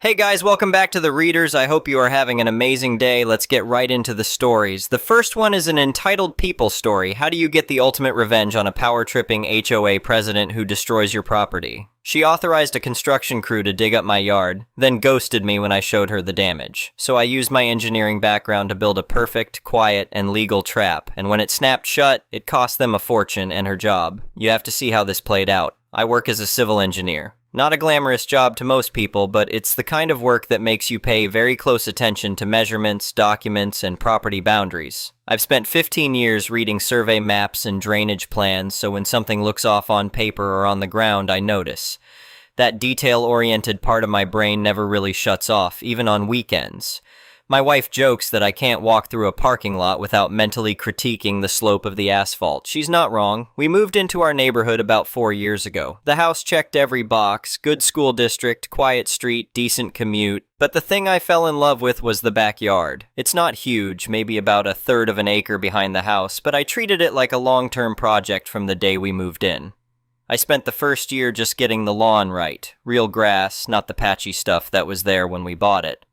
Hey guys, welcome back to The Readers. I hope you are having an amazing day. Let's get right into the stories. The first one is an entitled people story. How do you get the ultimate revenge on a power-tripping HOA president who destroys your property? She authorized a construction crew to dig up my yard, then ghosted me when I showed her the damage. So I used my engineering background to build a perfect, quiet, and legal trap, and when it snapped shut, it cost them a fortune and her job. You have to see how this played out. I work as a civil engineer. Not a glamorous job to most people, but it's the kind of work that makes you pay very close attention to measurements, documents, and property boundaries. I've spent 15 years reading survey maps and drainage plans, so when something looks off on paper or on the ground, I notice. That detail-oriented part of my brain never really shuts off, even on weekends. My wife jokes that I can't walk through a parking lot without mentally critiquing the slope of the asphalt. She's not wrong. We moved into our neighborhood about 4 years ago. The house checked every box: good school district, quiet street, decent commute. But the thing I fell in love with was the backyard. It's not huge, maybe about a third of an acre behind the house, but I treated it like a long-term project from the day we moved in. I spent the first year just getting the lawn right. Real grass, not the patchy stuff that was there when we bought it.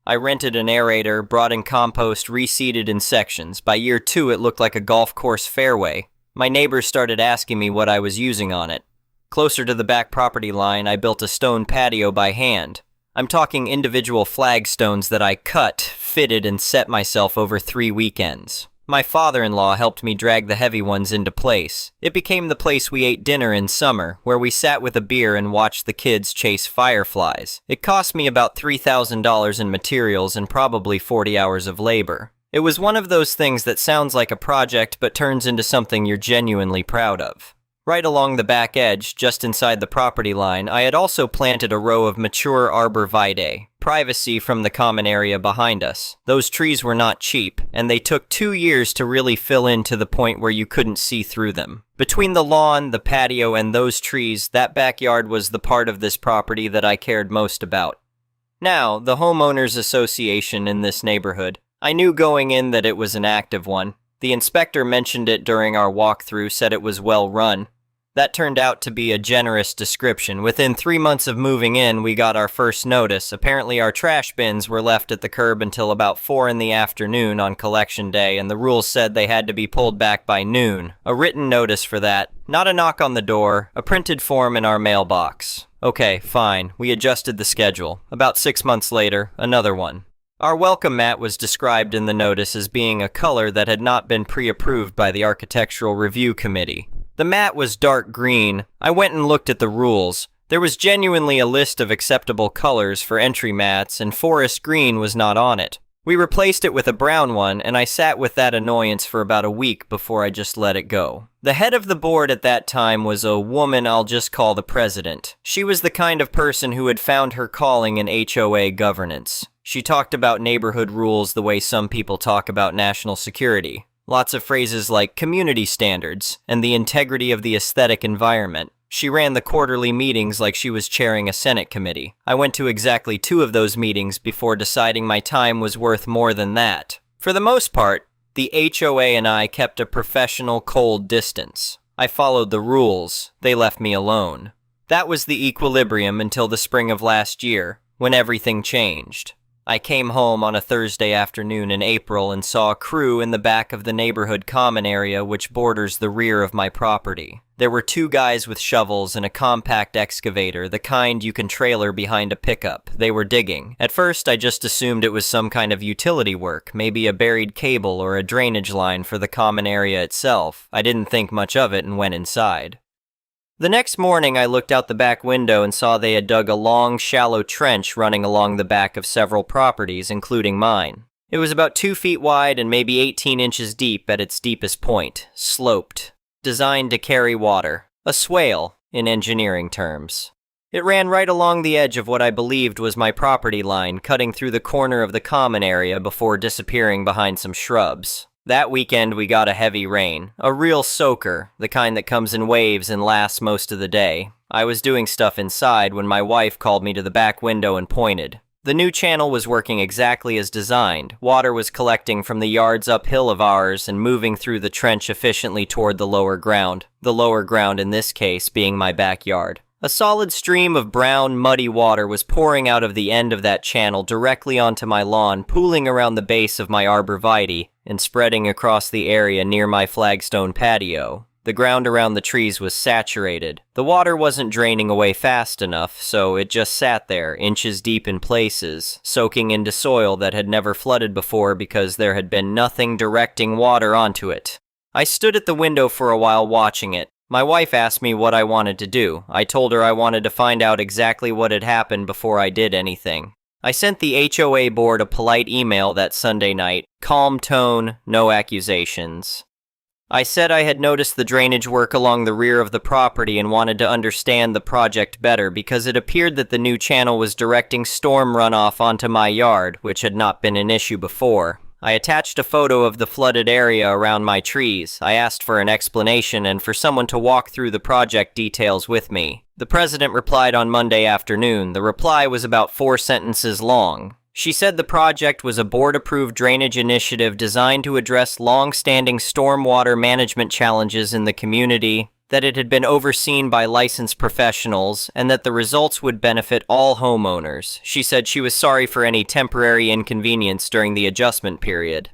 I rented an aerator, brought in compost, reseeded in sections. By year 2, it looked like a golf course fairway. My neighbors started asking me what I was using on it. Closer to the back property line, I built a stone patio by hand. I'm talking individual flagstones that I cut, fitted, and set myself over 3 weekends. My father-in-law helped me drag the heavy ones into place. It became the place we ate dinner in summer, where we sat with a beer and watched the kids chase fireflies. It cost me about $3,000 in materials and probably 40 hours of labor. It was one of those things that sounds like a project but turns into something you're genuinely proud of. Right along the back edge, just inside the property line, I had also planted a row of mature arborvitae, privacy from the common area behind us. Those trees were not cheap, and they took 2 years to really fill in to the point where you couldn't see through them. Between the lawn, the patio, and those trees, that backyard was the part of this property that I cared most about. Now, the homeowners association in this neighborhood. I knew going in that it was an active one. The inspector mentioned it during our walkthrough, said it was well run. That turned out to be a generous description. Within 3 months of moving in, we got our first notice. Apparently our trash bins were left at the curb until about 4 in the afternoon on collection day, and the rules said they had to be pulled back by noon. A written notice for that. Not a knock on the door, a printed form in our mailbox. Okay, fine. We adjusted the schedule. About 6 months later, another one. Our welcome mat was described in the notice as being a color that had not been pre-approved by the Architectural Review Committee. The mat was dark green. I went and looked at the rules. There was genuinely a list of acceptable colors for entry mats, and forest green was not on it. We replaced it with a brown one, and I sat with that annoyance for about a week before I just let it go. The head of the board at that time was a woman I'll just call the president. She was the kind of person who had found her calling in HOA governance. She talked about neighborhood rules the way some people talk about national security. Lots of phrases like community standards and the integrity of the aesthetic environment. She ran the quarterly meetings like she was chairing a Senate committee. I went to exactly 2 of those meetings before deciding my time was worth more than that. For the most part, the HOA and I kept a professional, cold distance. I followed the rules. They left me alone. That was the equilibrium until the spring of last year, when everything changed. I came home on a Thursday afternoon in April and saw a crew in the back of the neighborhood common area which borders the rear of my property. There were 2 guys with shovels and a compact excavator, the kind you can trailer behind a pickup. They were digging. At first, I just assumed it was some kind of utility work, maybe a buried cable or a drainage line for the common area itself. I didn't think much of it and went inside. The next morning, I looked out the back window and saw they had dug a long, shallow trench running along the back of several properties, including mine. It was about 2 feet wide and maybe 18 inches deep at its deepest point, sloped, designed to carry water. A swale, in engineering terms. It ran right along the edge of what I believed was my property line, cutting through the corner of the common area before disappearing behind some shrubs. That weekend we got a heavy rain, a real soaker, the kind that comes in waves and lasts most of the day. I was doing stuff inside when my wife called me to the back window and pointed. The new channel was working exactly as designed. Water was collecting from the yards uphill of ours and moving through the trench efficiently toward the lower ground in this case being my backyard. A solid stream of brown, muddy water was pouring out of the end of that channel directly onto my lawn, pooling around the base of my arborvitae and spreading across the area near my flagstone patio. The ground around the trees was saturated. The water wasn't draining away fast enough, so it just sat there, inches deep in places, soaking into soil that had never flooded before because there had been nothing directing water onto it. I stood at the window for a while watching it. My wife asked me what I wanted to do. I told her I wanted to find out exactly what had happened before I did anything. I sent the HOA board a polite email that Sunday night. Calm tone, no accusations. I said I had noticed the drainage work along the rear of the property and wanted to understand the project better because it appeared that the new channel was directing storm runoff onto my yard, which had not been an issue before. I attached a photo of the flooded area around my trees. I asked for an explanation and for someone to walk through the project details with me. The president replied on Monday afternoon. The reply was about 4 sentences long. She said the project was a board-approved drainage initiative designed to address long-standing stormwater management challenges in the community, that it had been overseen by licensed professionals, and that the results would benefit all homeowners. She said she was sorry for any temporary inconvenience during the adjustment period.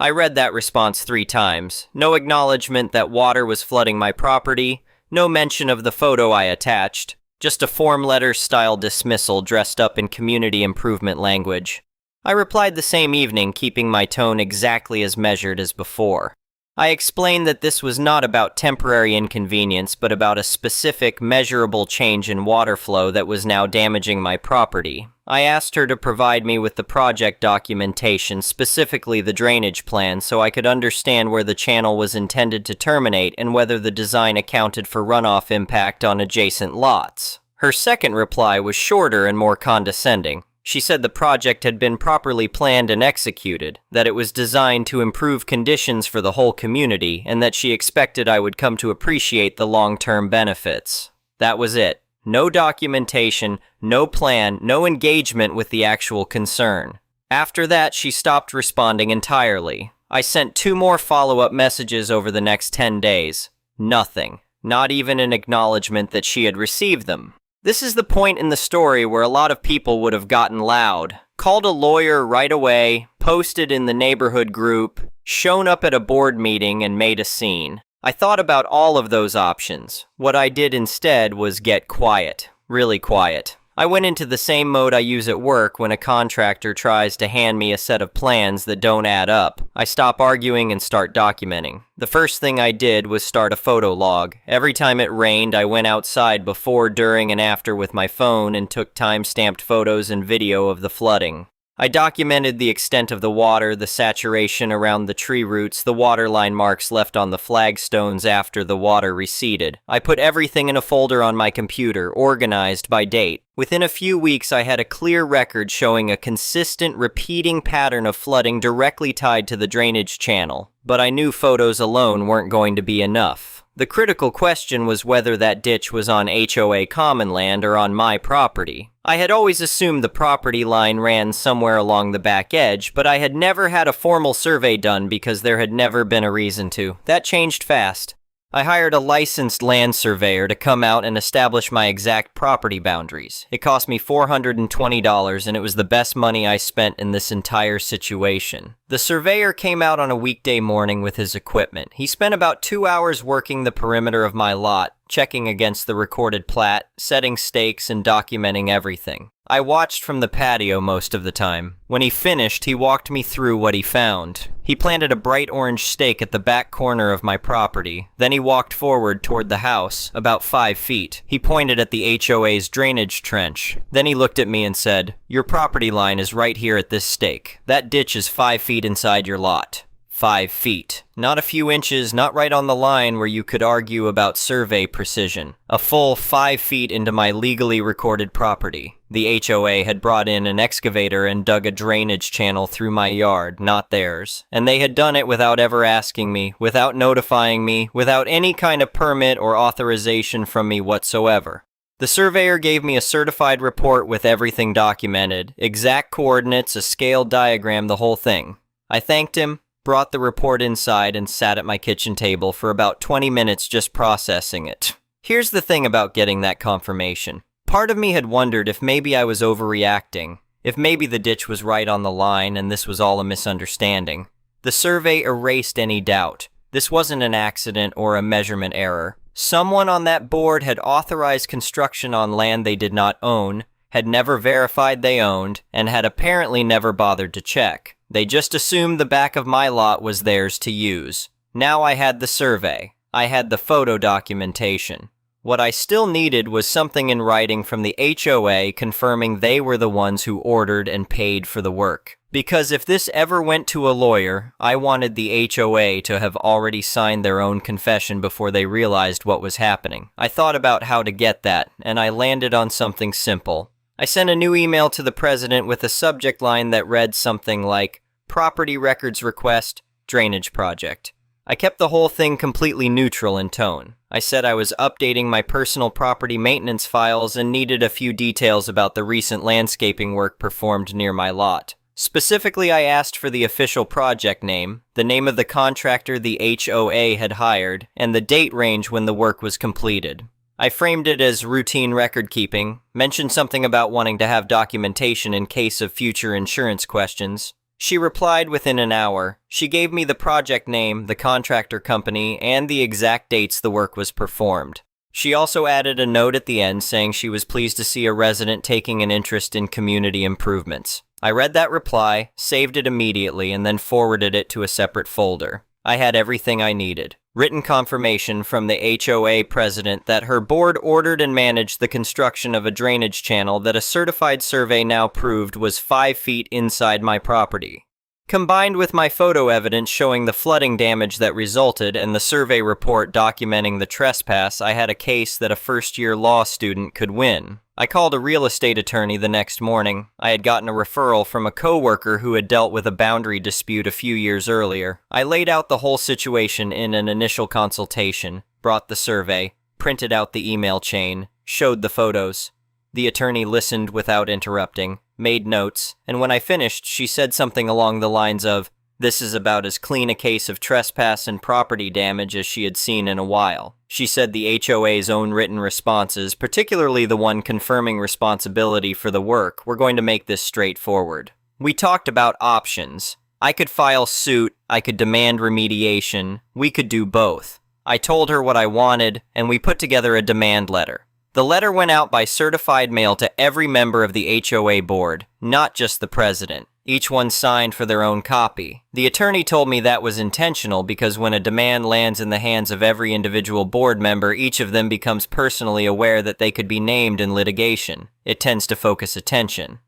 I read that response 3 times. No acknowledgement that water was flooding my property, no mention of the photo I attached, just a form letter-style dismissal dressed up in community improvement language. I replied the same evening, keeping my tone exactly as measured as before. I explained that this was not about temporary inconvenience, but about a specific, measurable change in water flow that was now damaging my property. I asked her to provide me with the project documentation, specifically the drainage plan, so I could understand where the channel was intended to terminate and whether the design accounted for runoff impact on adjacent lots. Her second reply was shorter and more condescending. She said the project had been properly planned and executed, that it was designed to improve conditions for the whole community, and that she expected I would come to appreciate the long-term benefits. That was it. No documentation, no plan, no engagement with the actual concern. After that, she stopped responding entirely. I sent 2 more follow-up messages over the next 10 days. Nothing. Not even an acknowledgement that she had received them. This is the point in the story where a lot of people would have gotten loud, called a lawyer right away, posted in the neighborhood group, shown up at a board meeting and made a scene. I thought about all of those options. What I did instead was get quiet, really quiet. I went into the same mode I use at work when a contractor tries to hand me a set of plans that don't add up. I stop arguing and start documenting. The first thing I did was start a photo log. Every time it rained, I went outside before, during, and after with my phone and took time-stamped photos and video of the flooding. I documented the extent of the water, the saturation around the tree roots, the waterline marks left on the flagstones after the water receded. I put everything in a folder on my computer, organized by date. Within a few weeks, I had a clear record showing a consistent, repeating pattern of flooding directly tied to the drainage channel. But I knew photos alone weren't going to be enough. The critical question was whether that ditch was on HOA common land or on my property. I had always assumed the property line ran somewhere along the back edge, but I had never had a formal survey done because there had never been a reason to. That changed fast. I hired a licensed land surveyor to come out and establish my exact property boundaries. It cost me $420, and it was the best money I spent in this entire situation. The surveyor came out on a weekday morning with his equipment. He spent about 2 hours working the perimeter of my lot, checking against the recorded plat, setting stakes, and documenting everything. I watched from the patio most of the time. When he finished, he walked me through what he found. He planted a bright orange stake at the back corner of my property. Then he walked forward toward the house, about 5 feet. He pointed at the HOA's drainage trench. Then he looked at me and said, "Your property line is right here at this stake. That ditch is 5 feet inside your lot." 5 feet. Not a few inches, not right on the line where you could argue about survey precision. A full 5 feet into my legally recorded property. The HOA had brought in an excavator and dug a drainage channel through my yard, not theirs. And they had done it without ever asking me, without notifying me, without any kind of permit or authorization from me whatsoever. The surveyor gave me a certified report with everything documented, exact coordinates, a scaled diagram, the whole thing. I thanked him, brought the report inside, and sat at my kitchen table for about 20 minutes just processing it. Here's the thing about getting that confirmation. Part of me had wondered if maybe I was overreacting, if maybe the ditch was right on the line and this was all a misunderstanding. The survey erased any doubt. This wasn't an accident or a measurement error. Someone on that board had authorized construction on land they did not own, had never verified they owned, and had apparently never bothered to check. They just assumed the back of my lot was theirs to use. Now I had the survey. I had the photo documentation. What I still needed was something in writing from the HOA confirming they were the ones who ordered and paid for the work. Because if this ever went to a lawyer, I wanted the HOA to have already signed their own confession before they realized what was happening. I thought about how to get that, and I landed on something simple. I sent a new email to the president with a subject line that read something like, "Property records request, drainage project." I kept the whole thing completely neutral in tone. I said I was updating my personal property maintenance files and needed a few details about the recent landscaping work performed near my lot. Specifically, I asked for the official project name, the name of the contractor the HOA had hired, and the date range when the work was completed. I framed it as routine record keeping, mentioned something about wanting to have documentation in case of future insurance questions. She replied within an hour. She gave me the project name, the contractor company, and the exact dates the work was performed. She also added a note at the end saying she was pleased to see a resident taking an interest in community improvements. I read that reply, saved it immediately, and then forwarded it to a separate folder. I had everything I needed. Written confirmation from the HOA president that her board ordered and managed the construction of a drainage channel that a certified survey now proved was 5 feet inside my property. Combined with my photo evidence showing the flooding damage that resulted and the survey report documenting the trespass, I had a case that a first-year law student could win. I called a real estate attorney the next morning. I had gotten a referral from a coworker who had dealt with a boundary dispute a few years earlier. I laid out the whole situation in an initial consultation, brought the survey, printed out the email chain, showed the photos. The attorney listened without interrupting, made notes, and when I finished, she said something along the lines of, "This is about as clean a case of trespass and property damage as she had seen in a while." She said the HOA's own written responses, particularly the one confirming responsibility for the work, were going to make this straightforward. We talked about options. I could file suit, I could demand remediation, we could do both. I told her what I wanted, and we put together a demand letter. The letter went out by certified mail to every member of the HOA board, not just the president. Each one signed for their own copy. The attorney told me that was intentional because when a demand lands in the hands of every individual board member, each of them becomes personally aware that they could be named in litigation. It tends to focus attention.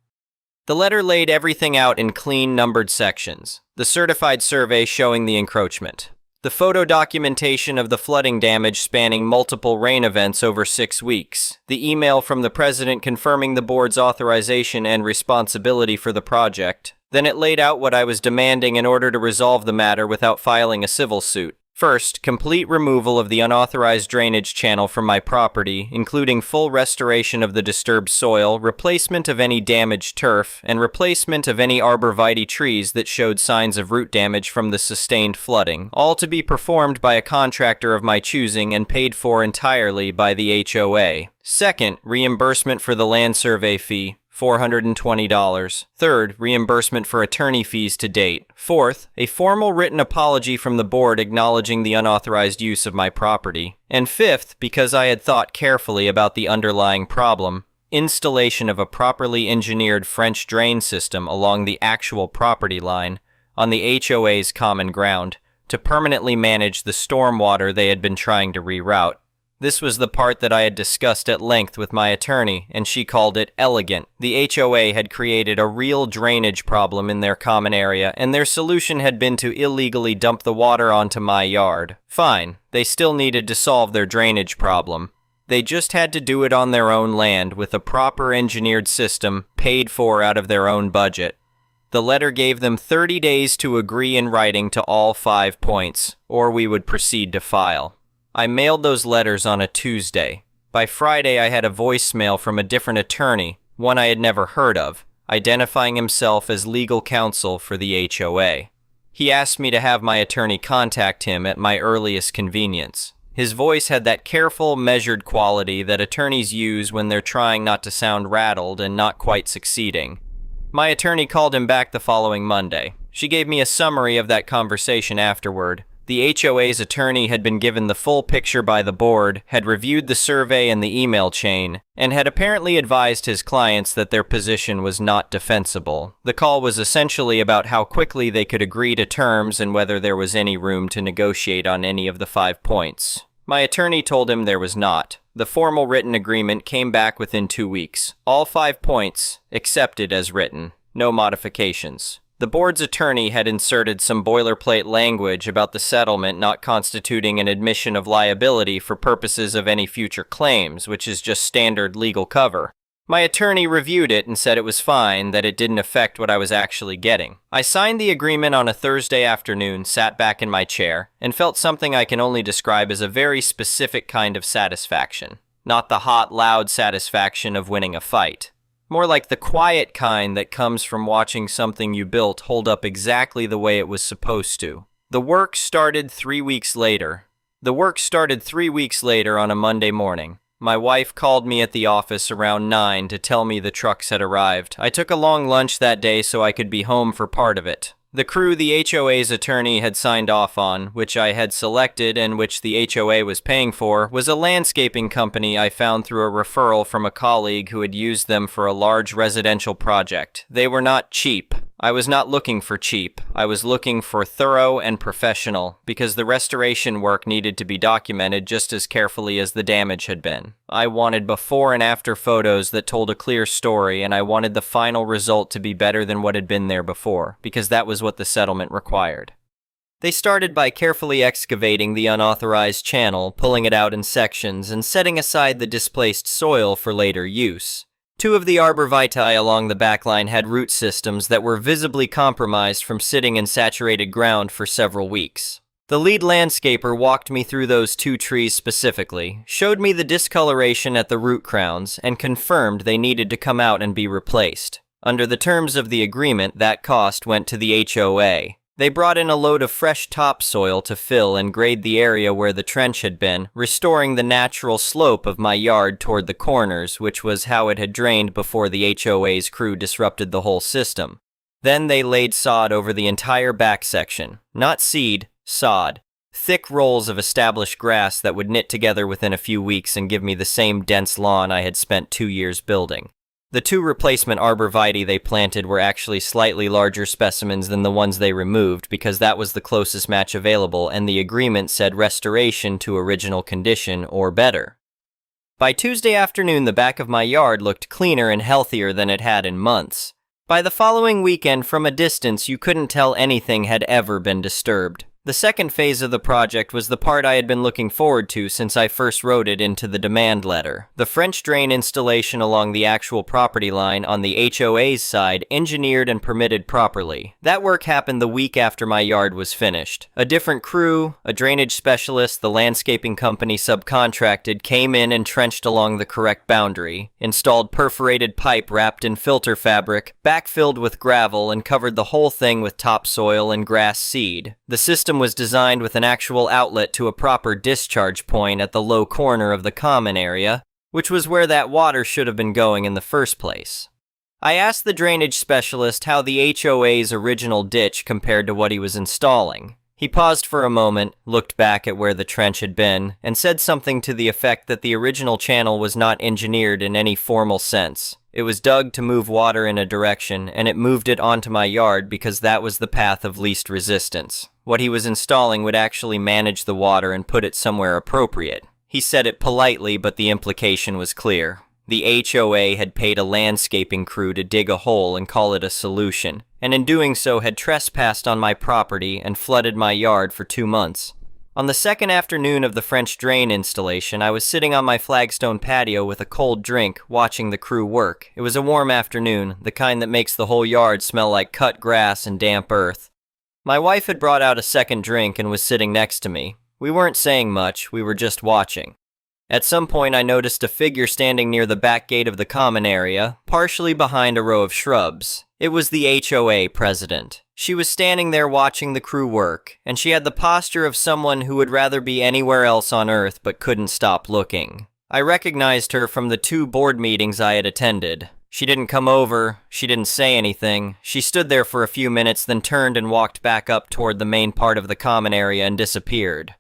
The letter laid everything out in clean, numbered sections. The certified survey showing the encroachment. The photo documentation of the flooding damage spanning multiple rain events over 6 weeks. The email from the president confirming the board's authorization and responsibility for the project. Then it laid out what I was demanding in order to resolve the matter without filing a civil suit. First, complete removal of the unauthorized drainage channel from my property, including full restoration of the disturbed soil, replacement of any damaged turf, and replacement of any arborvitae trees that showed signs of root damage from the sustained flooding, all to be performed by a contractor of my choosing and paid for entirely by the HOA. Second, reimbursement for the land survey fee, $420. Third, reimbursement for attorney fees to date. Fourth, a formal written apology from the board acknowledging the unauthorized use of my property. And fifth, because I had thought carefully about the underlying problem, installation of a properly engineered French drain system along the actual property line on the HOA's common ground to permanently manage the stormwater they had been trying to reroute. This was the part that I had discussed at length with my attorney, and she called it elegant. The HOA had created a real drainage problem in their common area, and their solution had been to illegally dump the water onto my yard. Fine, they still needed to solve their drainage problem. They just had to do it on their own land with a proper engineered system, paid for out of their own budget. The letter gave them 30 days to agree in writing to all 5 points, or we would proceed to file. I mailed those letters on a Tuesday. By Friday, I had a voicemail from a different attorney, one I had never heard of, identifying himself as legal counsel for the HOA. He asked me to have my attorney contact him at my earliest convenience. His voice had that careful, measured quality that attorneys use when they're trying not to sound rattled and not quite succeeding. My attorney called him back the following Monday. She gave me a summary of that conversation afterward. The HOA's attorney had been given the full picture by the board, had reviewed the survey and the email chain, and had apparently advised his clients that their position was not defensible. The call was essentially about how quickly they could agree to terms and whether there was any room to negotiate on any of the 5 points. My attorney told him there was not. The formal written agreement came back within 2 weeks. All 5 points accepted as written. No modifications. The board's attorney had inserted some boilerplate language about the settlement not constituting an admission of liability for purposes of any future claims, which is just standard legal cover. My attorney reviewed it and said it was fine, that it didn't affect what I was actually getting. I signed the agreement on a Thursday afternoon, sat back in my chair, and felt something I can only describe as a very specific kind of satisfaction. Not the hot, loud satisfaction of winning a fight. More like the quiet kind that comes from watching something you built hold up exactly the way it was supposed to. The work started 3 weeks later. On a Monday morning. My wife called me at the office around 9 to tell me the trucks had arrived. I took a long lunch that day so I could be home for part of it. The crew the HOA's attorney had signed off on, which I had selected and which the HOA was paying for, was a landscaping company I found through a referral from a colleague who had used them for a large residential project. They were not cheap. I was not looking for cheap. I was looking for thorough and professional, because the restoration work needed to be documented just as carefully as the damage had been. I wanted before and after photos that told a clear story, and I wanted the final result to be better than what had been there before, because that was what the settlement required. They started by carefully excavating the unauthorized channel, pulling it out in sections, and setting aside the displaced soil for later use. 2 of the arborvitae along the backline had root systems that were visibly compromised from sitting in saturated ground for several weeks. The lead landscaper walked me through those 2 trees specifically, showed me the discoloration at the root crowns, and confirmed they needed to come out and be replaced. Under the terms of the agreement, that cost went to the HOA. They brought in a load of fresh topsoil to fill and grade the area where the trench had been, restoring the natural slope of my yard toward the corners, which was how it had drained before the HOA's crew disrupted the whole system. Then they laid sod over the entire back section. Not seed, sod. Thick rolls of established grass that would knit together within a few weeks and give me the same dense lawn I had spent 2 years building. The 2 replacement arborvitae they planted were actually slightly larger specimens than the ones they removed because that was the closest match available, and the agreement said restoration to original condition or better. By Tuesday afternoon, the back of my yard looked cleaner and healthier than it had in months. By the following weekend, from a distance, you couldn't tell anything had ever been disturbed. The second phase of the project was the part I had been looking forward to since I first wrote it into the demand letter. The French drain installation along the actual property line on the HOA's side, engineered and permitted properly. That work happened the week after my yard was finished. A different crew, a drainage specialist the landscaping company subcontracted, came in and trenched along the correct boundary, installed perforated pipe wrapped in filter fabric, backfilled with gravel, and covered the whole thing with topsoil and grass seed. The system was designed with an actual outlet to a proper discharge point at the low corner of the common area, which was where that water should have been going in the first place. I asked the drainage specialist how the HOA's original ditch compared to what he was installing. He paused for a moment, looked back at where the trench had been, and said something to the effect that the original channel was not engineered in any formal sense. It was dug to move water in a direction, and it moved it onto my yard because that was the path of least resistance. What he was installing would actually manage the water and put it somewhere appropriate. He said it politely, but the implication was clear. The HOA had paid a landscaping crew to dig a hole and call it a solution, and in doing so had trespassed on my property and flooded my yard for 2 months. On the second afternoon of the French drain installation, I was sitting on my flagstone patio with a cold drink, watching the crew work. It was a warm afternoon, the kind that makes the whole yard smell like cut grass and damp earth. My wife had brought out a second drink and was sitting next to me. We weren't saying much, we were just watching. At some point, I noticed a figure standing near the back gate of the common area, partially behind a row of shrubs. It was the HOA president. She was standing there watching the crew work, and she had the posture of someone who would rather be anywhere else on Earth but couldn't stop looking. I recognized her from the 2 board meetings I had attended. She didn't come over, she didn't say anything. She stood there for a few minutes, then turned and walked back up toward the main part of the common area and disappeared.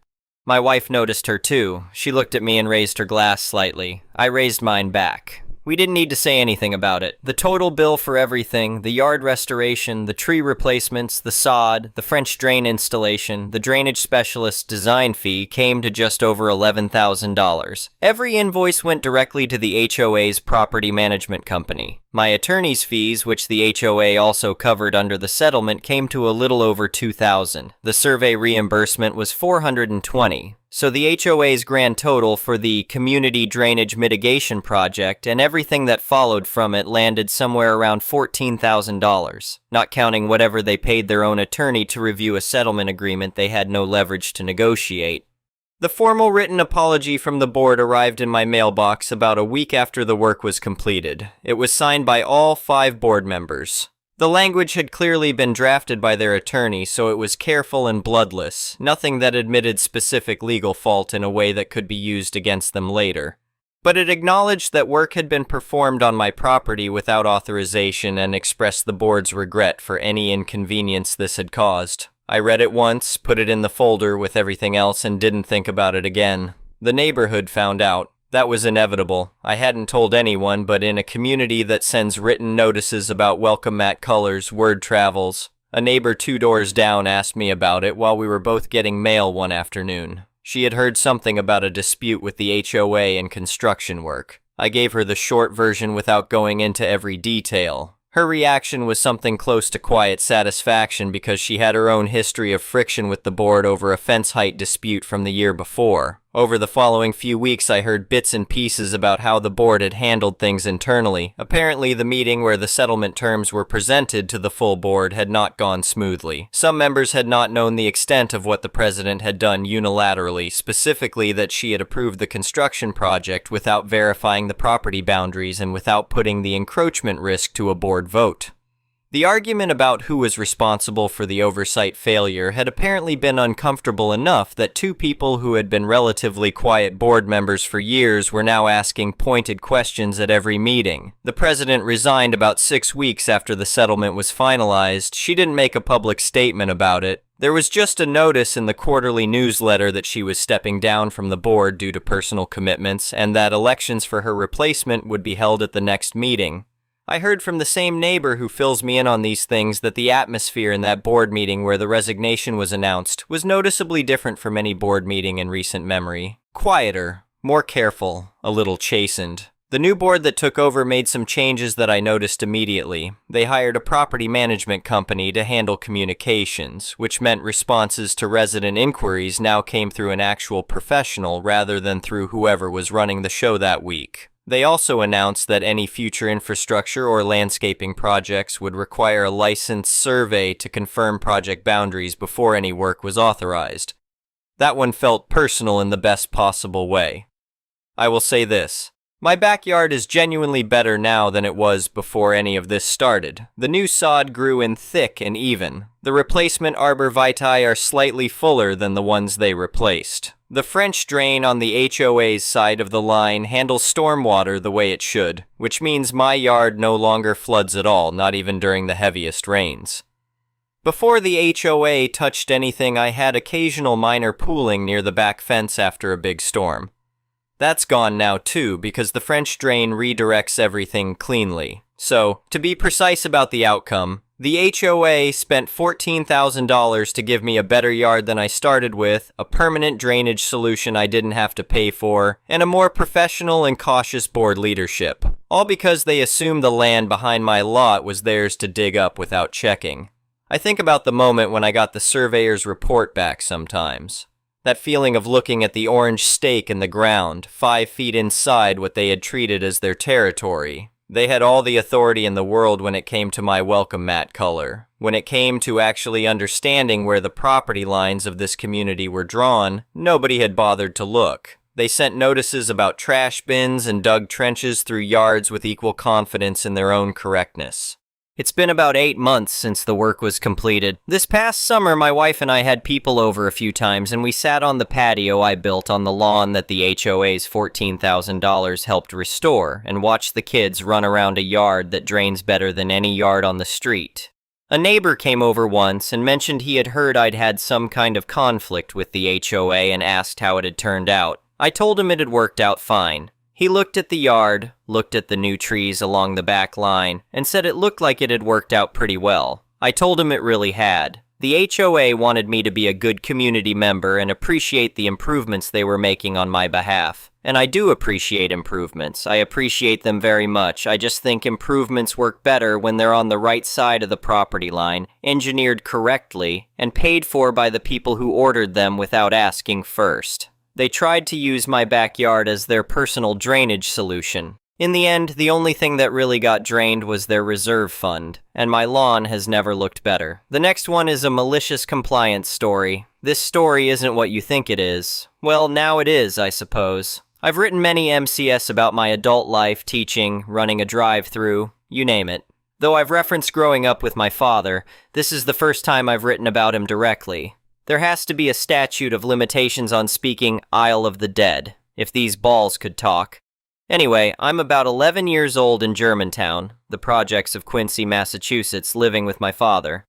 My wife noticed her too. She looked at me and raised her glass slightly. I raised mine back. We didn't need to say anything about it. The total bill for everything, the yard restoration, the tree replacements, the sod, the French drain installation, the drainage specialist's design fee came to just over $11,000. Every invoice went directly to the HOA's property management company. My attorney's fees, which the HOA also covered under the settlement, came to a little over $2,000. The survey reimbursement was $420. So the HOA's grand total for the community drainage mitigation project and everything that followed from it landed somewhere around $14,000, not counting whatever they paid their own attorney to review a settlement agreement they had no leverage to negotiate. The formal written apology from the board arrived in my mailbox about a week after the work was completed. It was signed by all 5 board members. The language had clearly been drafted by their attorney, so it was careful and bloodless, nothing that admitted specific legal fault in a way that could be used against them later. But it acknowledged that work had been performed on my property without authorization and expressed the board's regret for any inconvenience this had caused. I read it once, put it in the folder with everything else, and didn't think about it again. The neighborhood found out. That was inevitable. I hadn't told anyone, but in a community that sends written notices about welcome mat colors, word travels. A neighbor 2 doors down asked me about it while we were both getting mail one afternoon. She had heard something about a dispute with the HOA and construction work. I gave her the short version without going into every detail. Her reaction was something close to quiet satisfaction because she had her own history of friction with the board over a fence height dispute from the year before. Over the following few weeks, I heard bits and pieces about how the board had handled things internally. Apparently, the meeting where the settlement terms were presented to the full board had not gone smoothly. Some members had not known the extent of what the president had done unilaterally, specifically that she had approved the construction project without verifying the property boundaries and without putting the encroachment risk to a board vote. The argument about who was responsible for the oversight failure had apparently been uncomfortable enough that 2 people who had been relatively quiet board members for years were now asking pointed questions at every meeting. The president resigned about 6 weeks after the settlement was finalized. She didn't make a public statement about it. There was just a notice in the quarterly newsletter that she was stepping down from the board due to personal commitments and that elections for her replacement would be held at the next meeting. I heard from the same neighbor who fills me in on these things that the atmosphere in that board meeting where the resignation was announced was noticeably different from any board meeting in recent memory. Quieter, more careful, a little chastened. The new board that took over made some changes that I noticed immediately. They hired a property management company to handle communications, which meant responses to resident inquiries now came through an actual professional rather than through whoever was running the show that week. They also announced that any future infrastructure or landscaping projects would require a licensed survey to confirm project boundaries before any work was authorized. That one felt personal in the best possible way. I will say this. My backyard is genuinely better now than it was before any of this started. The new sod grew in thick and even. The replacement arbor vitae are slightly fuller than the ones they replaced. The French drain on the HOA's side of the line handles stormwater the way it should, which means my yard no longer floods at all, not even during the heaviest rains. Before the HOA touched anything, I had occasional minor pooling near the back fence after a big storm. That's gone now too, because the French drain redirects everything cleanly. So, to be precise about the outcome, the HOA spent $14,000 to give me a better yard than I started with, a permanent drainage solution I didn't have to pay for, and a more professional and cautious board leadership. All because they assumed the land behind my lot was theirs to dig up without checking. I think about the moment when I got the surveyor's report back sometimes. That feeling of looking at the orange stake in the ground, 5 feet inside what they had treated as their territory. They had all the authority in the world when it came to my welcome mat color. When it came to actually understanding where the property lines of this community were drawn, nobody had bothered to look. They sent notices about trash bins and dug trenches through yards with equal confidence in their own correctness. It's been about 8 months since the work was completed. This past summer, my wife and I had people over a few times, and we sat on the patio I built on the lawn that the HOA's $14,000 helped restore, and watched the kids run around a yard that drains better than any yard on the street. A neighbor came over once and mentioned he had heard I'd had some kind of conflict with the HOA and asked how it had turned out. I told him it had worked out fine. He looked at the yard, looked at the new trees along the back line, and said it looked like it had worked out pretty well. I told him it really had. The HOA wanted me to be a good community member and appreciate the improvements they were making on my behalf. And I do appreciate improvements. I appreciate them very much. I just think improvements work better when they're on the right side of the property line, engineered correctly, and paid for by the people who ordered them without asking first. They tried to use my backyard as their personal drainage solution. In the end, the only thing that really got drained was their reserve fund, and my lawn has never looked better. The next one is a malicious compliance story. This story isn't what you think it is. Well, now it is, I suppose. I've written many MCS about my adult life, teaching, running a drive-thru, you name it. Though I've referenced growing up with my father, this is the first time I've written about him directly. There has to be a statute of limitations on speaking Isle of the Dead, if these balls could talk. Anyway, I'm about 11 years old in Germantown, the projects of Quincy, Massachusetts, living with my father.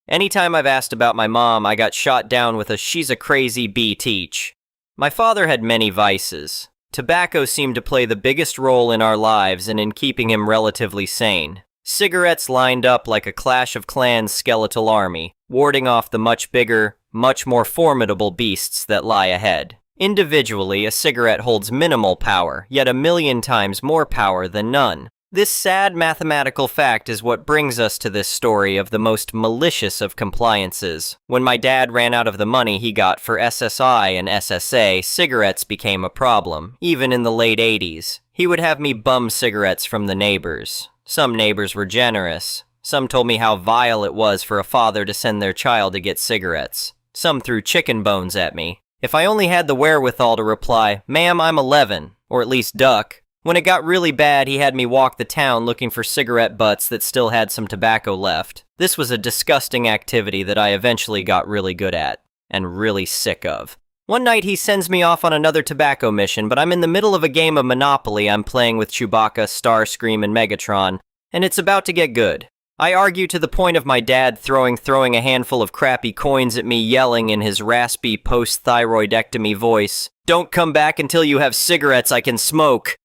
Anytime I've asked about my mom, I got shot down with a "she's a crazy bee teach." My father had many vices. Tobacco seemed to play the biggest role in our lives and in keeping him relatively sane. Cigarettes lined up like a Clash of Clans skeletal army, warding off the much bigger, much more formidable beasts that lie ahead. Individually, a cigarette holds minimal power, yet 1,000,000 times more power than none. This sad mathematical fact is what brings us to this story of the most malicious of compliances. When my dad ran out of the money he got for SSI and SSA, cigarettes became a problem, even in the late 80s. He would have me bum cigarettes from the neighbors. Some neighbors were generous. Some told me how vile it was for a father to send their child to get cigarettes. Some threw chicken bones at me. If I only had the wherewithal to reply, "Ma'am, I'm 11, or at least duck. When it got really bad, he had me walk the town looking for cigarette butts that still had some tobacco left. This was a disgusting activity that I eventually got really good at, and really sick of. One night he sends me off on another tobacco mission, but I'm in the middle of a game of Monopoly I'm playing with Chewbacca, Starscream, and Megatron, and it's about to get good. I argue to the point of my dad throwing a handful of crappy coins at me, yelling in his raspy post-thyroidectomy voice, "Don't come back until you have cigarettes I can smoke."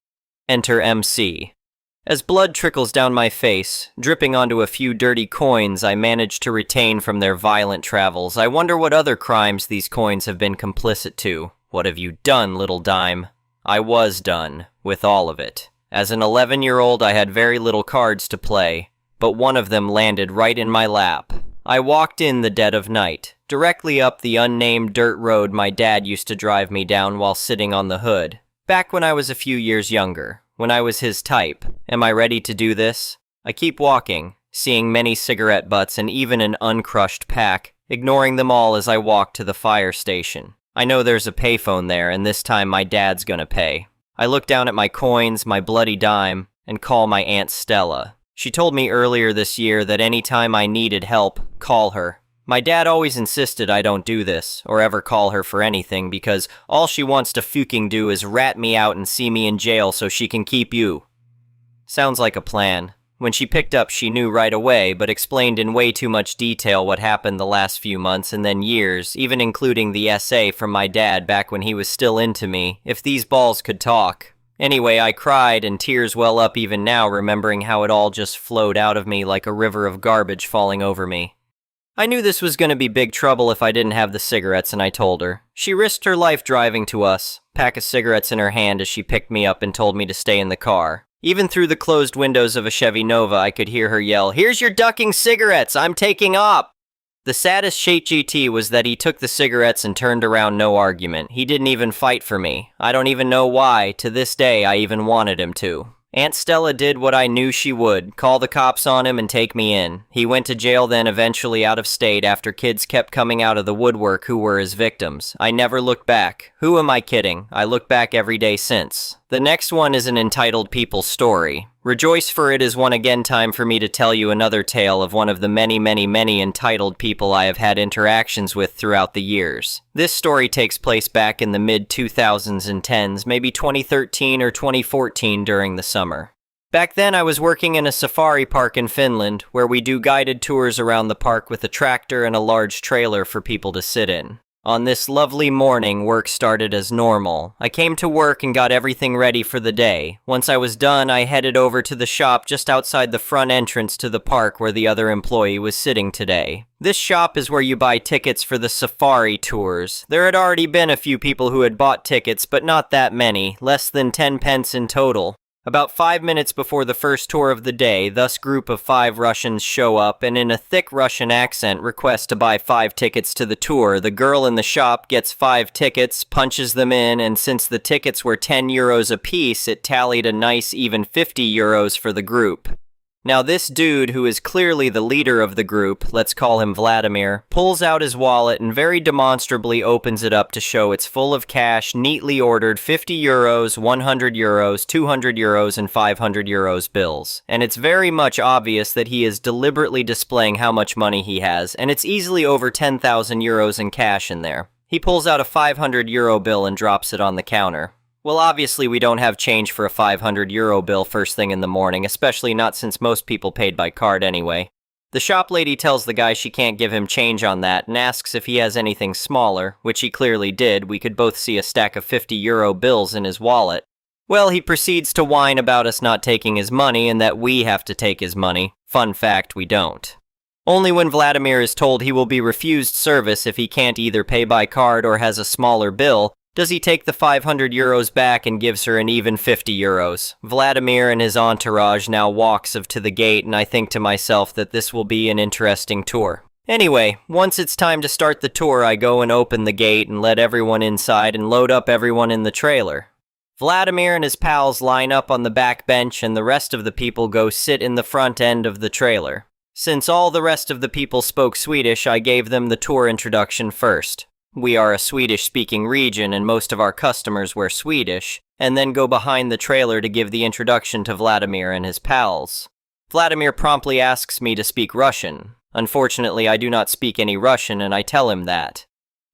Enter MC. As blood trickles down my face, dripping onto a few dirty coins I manage to retain from their violent travels, I wonder what other crimes these coins have been complicit to. What have you done, little dime? I was done, with all of it. As an 11-year-old, I had very little cards to play, but one of them landed right in my lap. I walked in the dead of night, directly up the unnamed dirt road my dad used to drive me down while sitting on the hood. Back when I was a few years younger, when I was his type. Am I ready to do this? I keep walking, seeing many cigarette butts and even an uncrushed pack, ignoring them all as I walk to the fire station. I know there's a payphone there, and this time my dad's gonna pay. I look down at my coins, my bloody dime, and call my Aunt Stella. She told me earlier this year that any time I needed help, call her. My dad always insisted I don't do this, or ever call her for anything, because all she wants to fucking do is rat me out and see me in jail so she can keep you. Sounds like a plan. When she picked up, she knew right away, but explained in way too much detail what happened the last few months and then years, even including the essay from my dad back when he was still into me, if these balls could talk. Anyway, I cried, and tears well up even now, remembering how it all just flowed out of me like a river of garbage falling over me. I knew this was gonna be big trouble if I didn't have the cigarettes, and I told her. She risked her life driving to us, pack of cigarettes in her hand as she picked me up and told me to stay in the car. Even through the closed windows of a Chevy Nova, I could hear her yell, "Here's your ducking cigarettes! I'm taking up!" The saddest GT was that he took the cigarettes and turned around, no argument. He didn't even fight for me. I don't even know why, to this day, I even wanted him to. Aunt Stella did what I knew she would, call the cops on him and take me in. He went to jail then, eventually out of state, after kids kept coming out of the woodwork who were his victims. I never looked back. Who am I kidding? I look back every day since. The next one is an entitled People story. Rejoice, for it is one again time for me to tell you another tale of one of the many entitled people I have had interactions with throughout the years. This story takes place back in the mid-2010s, maybe 2013 or 2014 during the summer. Back then I was working in a safari park in Finland, where we do guided tours around the park with a tractor and a large trailer for people to sit in. On this lovely morning, work started as normal. I came to work and got everything ready for the day. Once I was done, I headed over to the shop just outside the front entrance to the park where the other employee was sitting today. This shop is where you buy tickets for the safari tours. There had already been a few people who had bought tickets, but not that many, less than 10 pence in total. About 5 minutes before the first tour of the day, this group of 5 Russians show up and in a thick Russian accent request to buy 5 tickets to the tour. The girl in the shop gets 5 tickets, punches them in, and since the tickets were 10 euros a piece, it tallied a nice even 50 euros for the group. Now this dude, who is clearly the leader of the group, let's call him Vladimir, pulls out his wallet and very demonstrably opens it up to show it's full of cash, neatly ordered 50 euros, 100 euros, 200 euros, and 500 euros bills. And it's very much obvious that he is deliberately displaying how much money he has, and it's easily over 10,000 euros in cash in there. He pulls out a 500 euro bill and drops it on the counter. Well, obviously we don't have change for a 500 euro bill first thing in the morning, especially not since most people paid by card anyway. The shop lady tells the guy she can't give him change on that and asks if he has anything smaller, which he clearly did. We could both see a stack of 50 euro bills in his wallet. Well, he proceeds to whine about us not taking his money and that we have to take his money. Fun fact, we don't. Only when Vladimir is told he will be refused service if he can't either pay by card or has a smaller bill, does he take the 500 euros back and gives her an even 50 euros. Vladimir and his entourage now walks to the gate, and I think to myself that this will be an interesting tour. Anyway, once it's time to start the tour, I go and open the gate and let everyone inside and load up everyone in the trailer. Vladimir and his pals line up on the back bench and the rest of the people go sit in the front end of the trailer. Since all the rest of the people spoke Swedish, I gave them the tour introduction first. We are a Swedish-speaking region and most of our customers wear Swedish, and then go behind the trailer to give the introduction to Vladimir and his pals. Vladimir promptly asks me to speak Russian. Unfortunately, I do not speak any Russian, and I tell him that.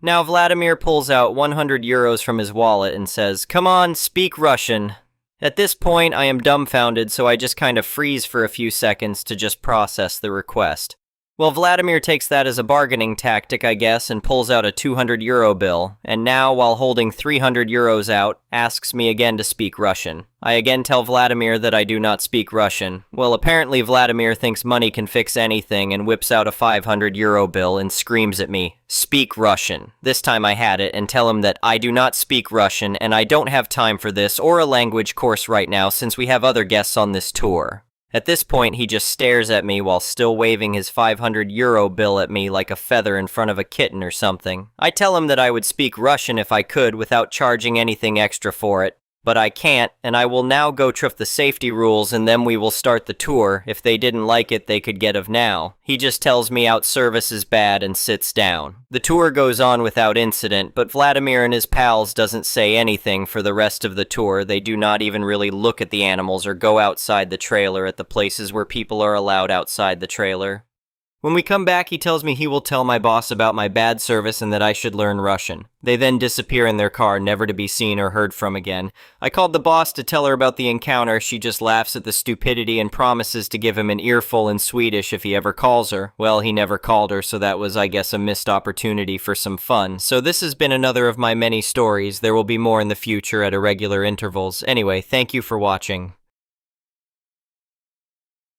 Now Vladimir pulls out 100 euros from his wallet and says, "Come on, speak Russian." At this point, I am dumbfounded, so I just kind of freeze for a few seconds to just process the request. Well, Vladimir takes that as a bargaining tactic, I guess, and pulls out a 200 euro bill, and now, while holding 300 euros out, asks me again to speak Russian. I again tell Vladimir that I do not speak Russian. Well, apparently Vladimir thinks money can fix anything and whips out a 500 euro bill and screams at me, "Speak Russian." This time I had it, and tell him that I do not speak Russian and I don't have time for this or a language course right now since we have other guests on this tour. At this point, he just stares at me while still waving his 500 euro bill at me like a feather in front of a kitten or something. I tell him that I would speak Russian if I could without charging anything extra for it, but I can't, and I will now go trip the safety rules and then we will start the tour. If they didn't like it, they could get of now. He just tells me out service is bad and sits down. The tour goes on without incident, but Vladimir and his pals doesn't say anything for the rest of the tour. They do not even really look at the animals or go outside the trailer at the places where people are allowed outside the trailer. When we come back, he tells me he will tell my boss about my bad service and that I should learn Russian. They then disappear in their car, never to be seen or heard from again. I called the boss to tell her about the encounter. She just laughs at the stupidity and promises to give him an earful in Swedish if he ever calls her. Well, he never called her, so that was, I guess, a missed opportunity for some fun. So this has been another of my many stories. There will be more in the future at irregular intervals. Anyway, thank you for watching.